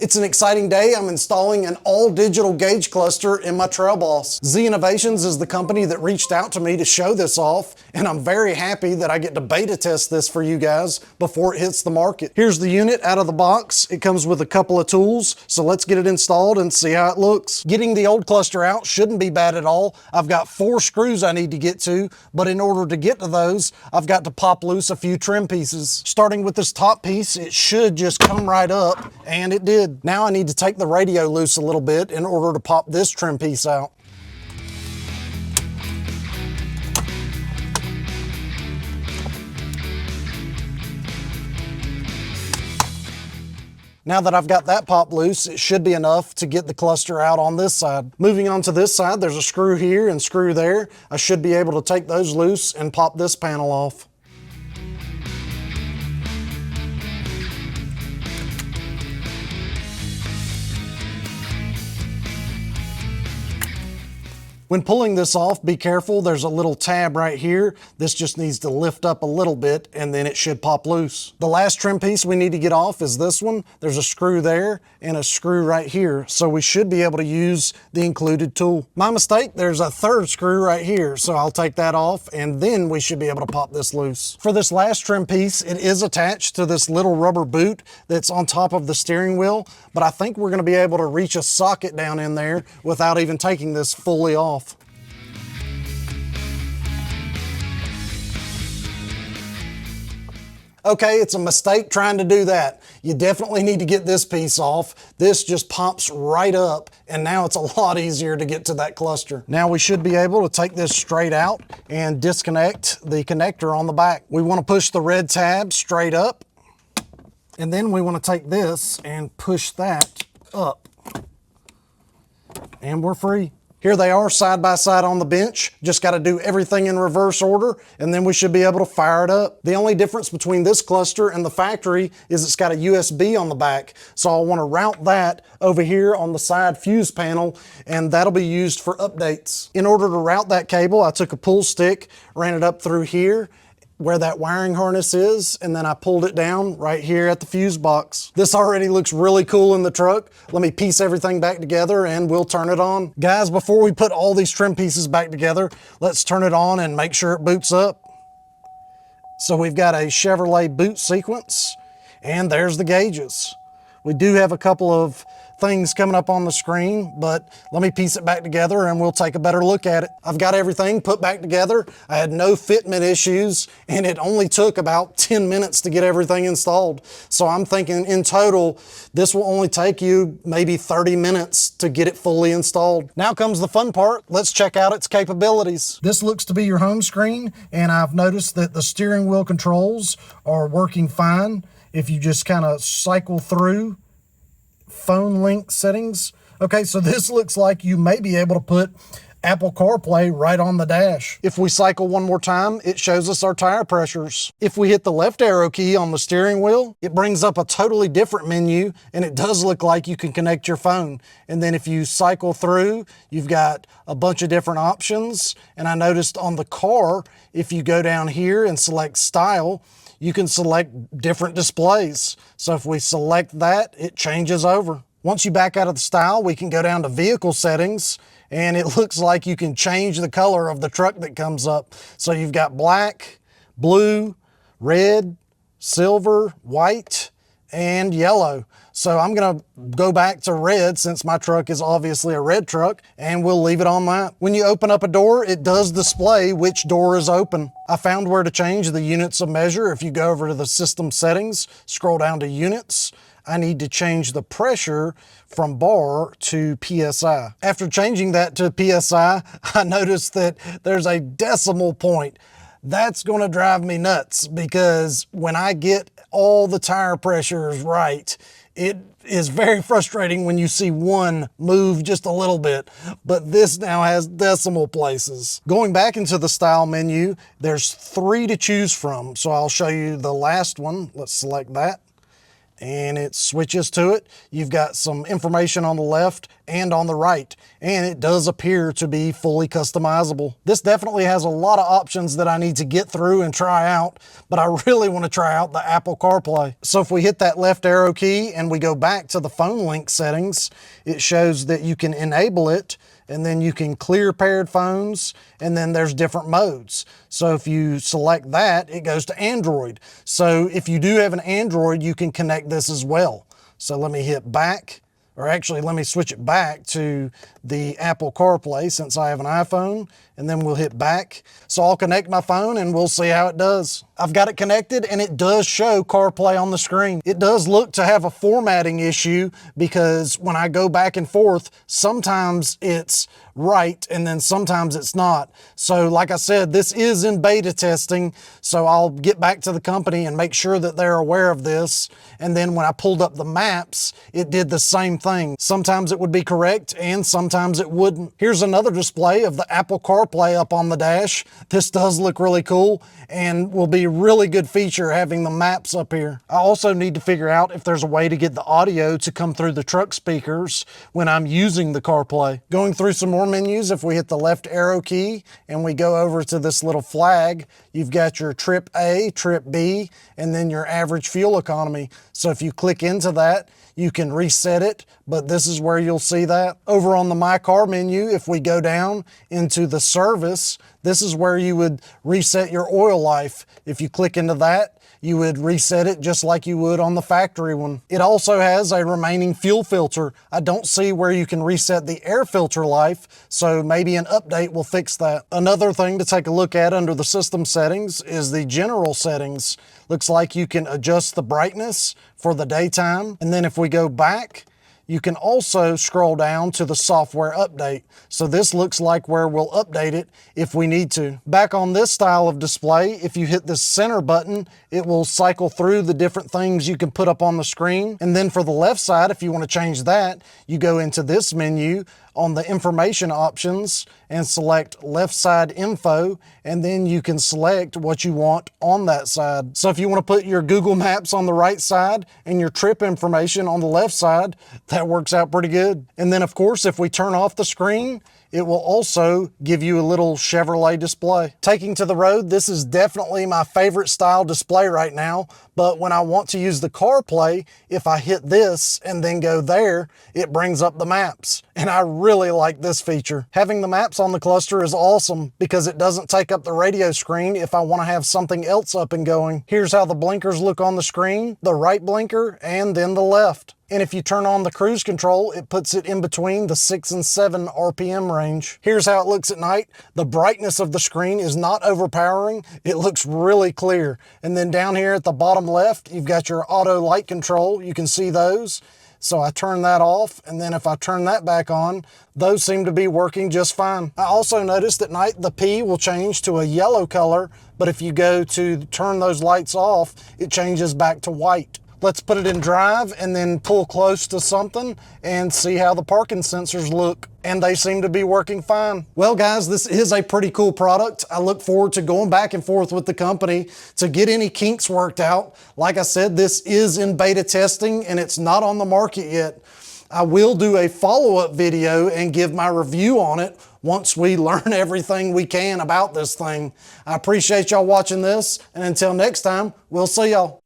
It's an exciting day. I'm installing an all-digital gauge cluster in my Trail Boss. Zinnovations is the company that reached out to me to show this off, and I'm very happy that I get to beta test this for you guys before it hits the market. Here's the unit out of the box. It comes with a couple of tools, so let's get it installed and see how it looks. Getting the old cluster out shouldn't be bad at all. I've got 4 screws I need to get to, but in order to get to those, I've got to pop loose a few trim pieces. Starting with this top piece, it should just come right up, and it did. Now I need to take the radio loose a little bit in order to pop this trim piece out. Now that I've got that popped loose, it should be enough to get the cluster out on this side. Moving on to this side, there's a screw here and screw there. I should be able to take those loose and pop this panel off. When pulling this off, be careful. There's a little tab right here. This just needs to lift up a little bit and then it should pop loose. The last trim piece we need to get off is this one. There's a screw there and a screw right here. So we should be able to use the included tool. My mistake, there's a third screw right here. So I'll take that off and then we should be able to pop this loose. For this last trim piece, it is attached to this little rubber boot that's on top of the steering wheel, but I think we're gonna be able to reach a socket down in there without even taking this fully off. Okay, it's a mistake trying to do that. You definitely need to get this piece off. This just pops right up, and now it's a lot easier to get to that cluster. Now we should be able to take this straight out and disconnect the connector on the back. We want to push the red tab straight up, and then we want to take this and push that up, and we're free. Here they are side by side on the bench. Just got to do everything in reverse order and then we should be able to fire it up. The only difference between this cluster and the factory is it's got a USB on the back. So I want to route that over here on the side fuse panel and that'll be used for updates. In order to route that cable, I took a pull stick, ran it up through here where that wiring harness is, and then I pulled it down right here at the fuse box. This already looks really cool in the truck. Let me piece everything back together and we'll turn it on. Guys, before we put all these trim pieces back together, let's turn it on and make sure it boots up. So we've got a Chevrolet boot sequence, and there's the gauges. We do have a couple of things coming up on the screen, but let me piece it back together and we'll take a better look at it. I've got everything put back together. I had no fitment issues and it only took about 10 minutes to get everything installed. So I'm thinking in total, this will only take you maybe 30 minutes to get it fully installed. Now comes the fun part. Let's check out its capabilities. This looks to be your home screen, and I've noticed that the steering wheel controls are working fine. If you just kind of cycle through phone link settings. Okay, so this looks like you may be able to put Apple CarPlay right on the dash. If we cycle one more time, it shows us our tire pressures. If we hit the left arrow key on the steering wheel, it brings up a totally different menu, and it does look like you can connect your phone. And then if you cycle through, you've got a bunch of different options. And I noticed on the car, if you go down here and select style, you can select different displays. So if we select that, it changes over. Once you back out of the style, we can go down to vehicle settings, and it looks like you can change the color of the truck that comes up. So you've got black, blue, red, silver, white, and yellow. So I'm gonna go back to red since my truck is obviously a red truck, and we'll leave it on that. When you open up a door, it does display which door is open. I found where to change the units of measure. If you go over to the system settings, scroll down to units, I need to change the pressure from bar to PSI. After changing that to PSI, I noticed that there's a decimal point. That's gonna drive me nuts because when I get all the tire pressures right, it is very frustrating when you see one move just a little bit, but this now has decimal places. Going back into the style menu, there's 3 to choose from. So I'll show you the last one. Let's select that. and it switches to it. You've got some information on the left and on the right, and it does appear to be fully customizable. This definitely has a lot of options that I need to get through and try out, but I really want to try out the Apple CarPlay. So if we hit that left arrow key and we go back to the phone link settings, it shows that you can enable it, and then you can clear paired phones, and then there's different modes. So if you select that, it goes to Android. So if you do have an Android, you can connect this as well. So let me hit back, or actually let me switch it back to the Apple CarPlay since I have an iPhone, and then we'll hit back. So I'll connect my phone and we'll see how it does. I've got it connected and it does show CarPlay on the screen. It does look to have a formatting issue because when I go back and forth, sometimes it's right and then sometimes it's not. So like I said, this is in beta testing, so I'll get back to the company and make sure that they're aware of this. And then when I pulled up the maps, it did the same thing. Sometimes it would be correct and sometimes it wouldn't. Here's another display of the Apple CarPlay up on the dash. This does look really cool and will be a really good feature having the maps up here. I also need to figure out if there's a way to get the audio to come through the truck speakers when I'm using the CarPlay. Going through some more menus, if we hit the left arrow key and we go over to this little flag, you've got your trip A, trip B, and then your average fuel economy. So if you click into that, you can reset it, but this is where you'll see that. Over on the My Car menu, if we go down into the service, this is where you would reset your oil life. If you click into that, you would reset it just like you would on the factory one. It also has a remaining fuel filter. I don't see where you can reset the air filter life, so maybe an update will fix that. Another thing to take a look at under the system settings is the general settings. Looks like you can adjust the brightness for the daytime. And then if we go back, you can also scroll down to the software update. So this looks like where we'll update it if we need to. Back on this style of display, if you hit this center button, it will cycle through the different things you can put up on the screen. And then for the left side, if you want to change that, you go into this menu on the information options and select left side info, and then you can select what you want on that side. So if you want to put your Google Maps on the right side and your trip information on the left side, that works out pretty good. And then of course, if we turn off the screen, it will also give you a little Chevrolet display. Taking to the road, this is definitely my favorite style display right now, but when I want to use the CarPlay, if I hit this and then go there, it brings up the maps. And I really like this feature. Having the maps on the cluster is awesome because it doesn't take up the radio screen if I want to have something else up and going. Here's how the blinkers look on the screen, the right blinker and then the left. And if you turn on the cruise control, it puts it in between the 6 and 7 RPM range. Here's how it looks at night. The brightness of the screen is not overpowering. It looks really clear. And then down here at the bottom left, you've got your auto light control. You can see those. So I turn that off, and then if I turn that back on, those seem to be working just fine. I also noticed at night the P will change to a yellow color, but if you go to turn those lights off, it changes back to white. Let's put it in drive and then pull close to something and see how the parking sensors look. And they seem to be working fine. Well guys, this is a pretty cool product. I look forward to going back and forth with the company to get any kinks worked out. Like I said, this is in beta testing and it's not on the market yet. I will do a follow-up video and give my review on it once we learn everything we can about this thing. I appreciate y'all watching this, and until next time, we'll see y'all.